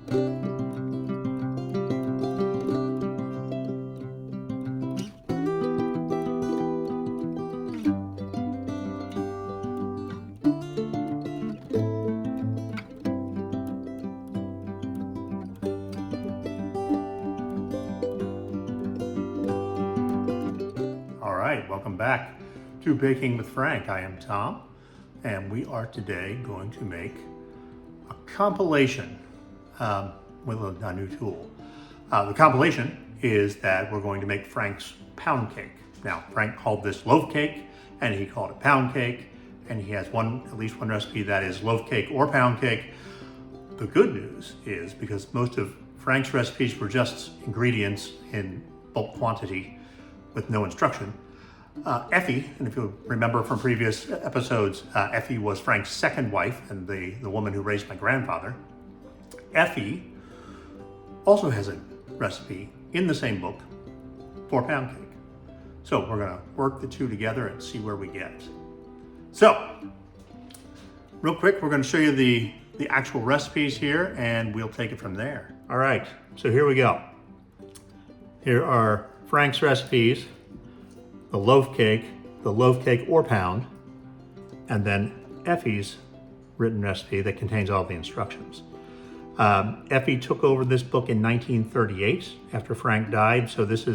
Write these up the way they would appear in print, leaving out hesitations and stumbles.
All right, welcome back to Baking with Frank. I am Tom, and we are today going to make a compilation with a new tool. The compilation is that we're going to make Frank's pound cake. Now, Frank called this loaf cake, and he called it pound cake, and he has at least one recipe that is loaf cake or pound cake. The good news is, because most of Frank's recipes were just ingredients in bulk quantity with no instruction, Effie, and if you remember from previous episodes, Effie was Frank's second wife and the woman who raised my grandfather. Effie also has a recipe in the same book for pound cake. So we're gonna work the two together and see where we get. So, real quick, we're gonna show you the actual recipes here and we'll take it from there. All right, so here we go. Here are Frank's recipes, the loaf cake or pound, and then Effie's written recipe that contains all the instructions. Effie took over this book in 1938 after Frank died, so this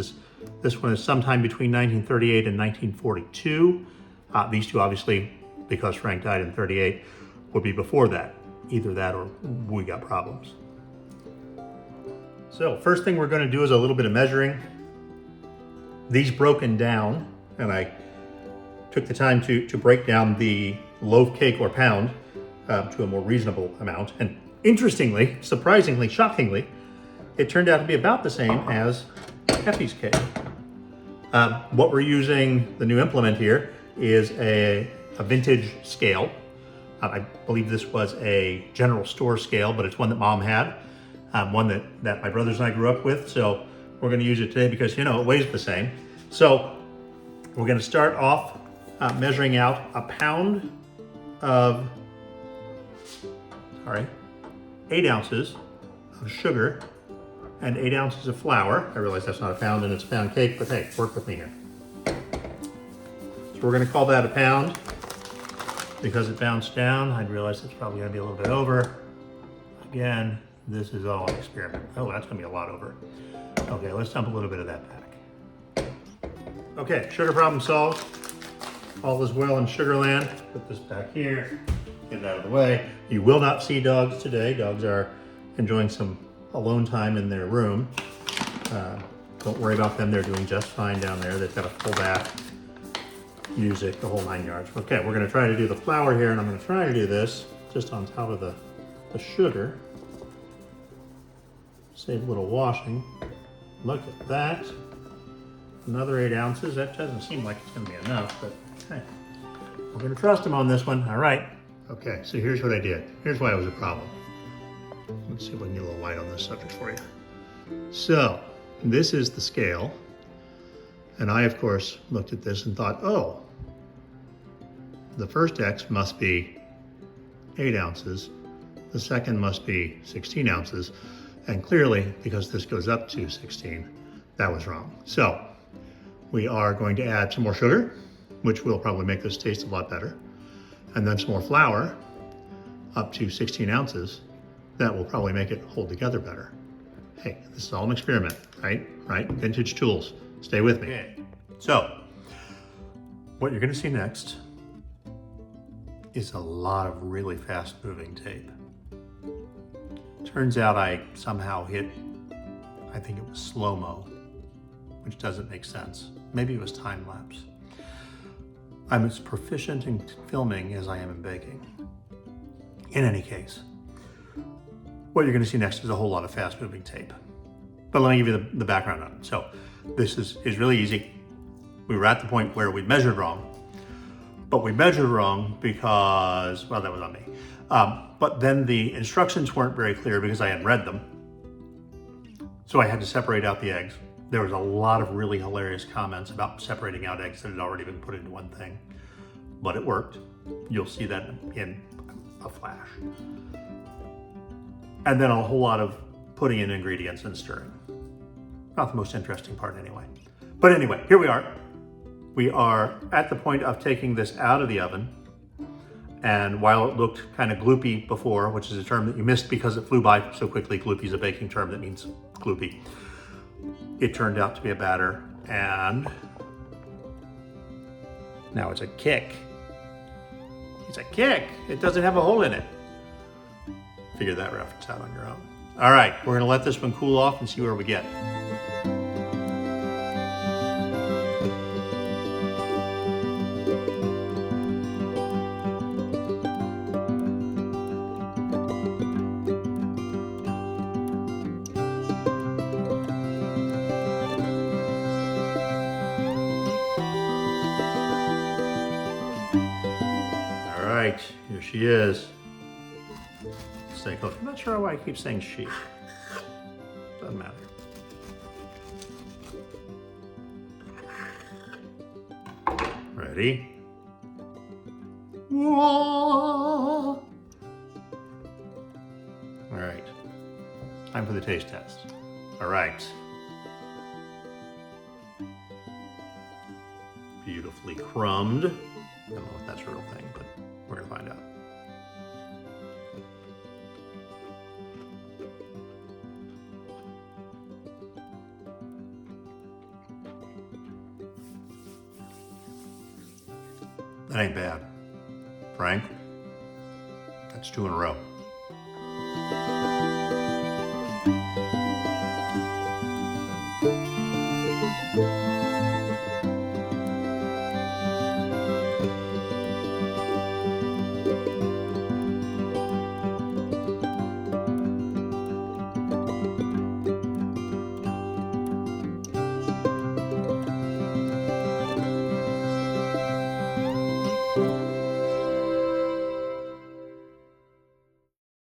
one is sometime between 1938 and 1942. These two, obviously, because Frank died in 38, would be before that. Either that or we got problems. So first thing we're going to do is a little bit of measuring. These broken down, and I took the time to break down the loaf cake or pound to a more reasonable amount. And interestingly, surprisingly, shockingly, it turned out to be about the same as Effie's cake. What we're using, the new implement here, is a vintage scale. I believe this was a general store scale, but it's one that Mom had, one that my brothers and I grew up with. So we're going to use it today because, it weighs the same. So we're going to start off measuring out a pound of, 8 ounces of sugar and 8 ounces of flour. I realize that's not a pound and it's a pound cake, but hey, work with me here. So we're going to call that a pound. Because it bounced down, I'd realize it's probably going to be a little bit over. Again, this is all an experiment. Oh, that's going to be a lot over. Okay, let's dump a little bit of that back. Okay, sugar problem solved. All is well in Sugarland. Put this back here, get it out of the way. You will not see dogs today. Dogs are enjoying some alone time in their room. Don't worry about them. They're doing just fine down there. They've got a full bath, music, the whole 9 yards. Okay, we're going to try to do the flour here, and I'm going to try to do this just on top of the sugar. Save a little washing. Look at that. Another 8 ounces. That doesn't seem like it's going to be enough, but hey, we're going to trust him on this one. All right. Okay, so here's what I did. Here's why it was a problem. Let's see if we can get a little light on this subject for you. So, this is the scale. And I, of course, looked at this and thought, oh, the first X must be 8 ounces. The second must be 16 ounces. And clearly, because this goes up to 16, that was wrong. So we are going to add some more sugar, which will probably make this taste a lot better. And then some more flour, up to 16 ounces. That will probably make it hold together better. Hey, this is all an experiment, right? Right? Vintage tools. Stay with me. Okay. So, what you're going to see next is a lot of really fast-moving tape. Turns out I somehow hit, I think it was slow-mo, which doesn't make sense. Maybe it was time-lapse. I'm as proficient in filming as I am in baking. In any case, what you're going to see next is a whole lot of fast-moving tape. But let me give you the background on it. So this is really easy. We were at the point where we measured wrong, but we measured wrong because, well, that was on me. But then the instructions weren't very clear because I had read them. So I had to separate out the eggs. There was a lot of really hilarious comments about separating out eggs that had already been put into one thing, but it worked. You'll see that in a flash. and then a whole lot of putting in ingredients and stirring. Not the most interesting part anyway. But anyway, here we are. We are at the point of taking this out of the oven. And while it looked kind of gloopy before, which is a term that you missed because it flew by so quickly, gloopy is a baking term that means gloopy, it turned out to be a batter, and now it's a kick. It's a kick. It doesn't have a hole in it. Figure that reference out on your own. All right, we're gonna let this one cool off and see where we get. All right, here she is. Say, I'm not sure why I keep saying she. Doesn't matter. Ready? All right. Time for the taste test. All right. Beautifully crumbed. I don't know if that's a real thing, but we're gonna find out. That ain't bad. Frank, that's 2 in a row.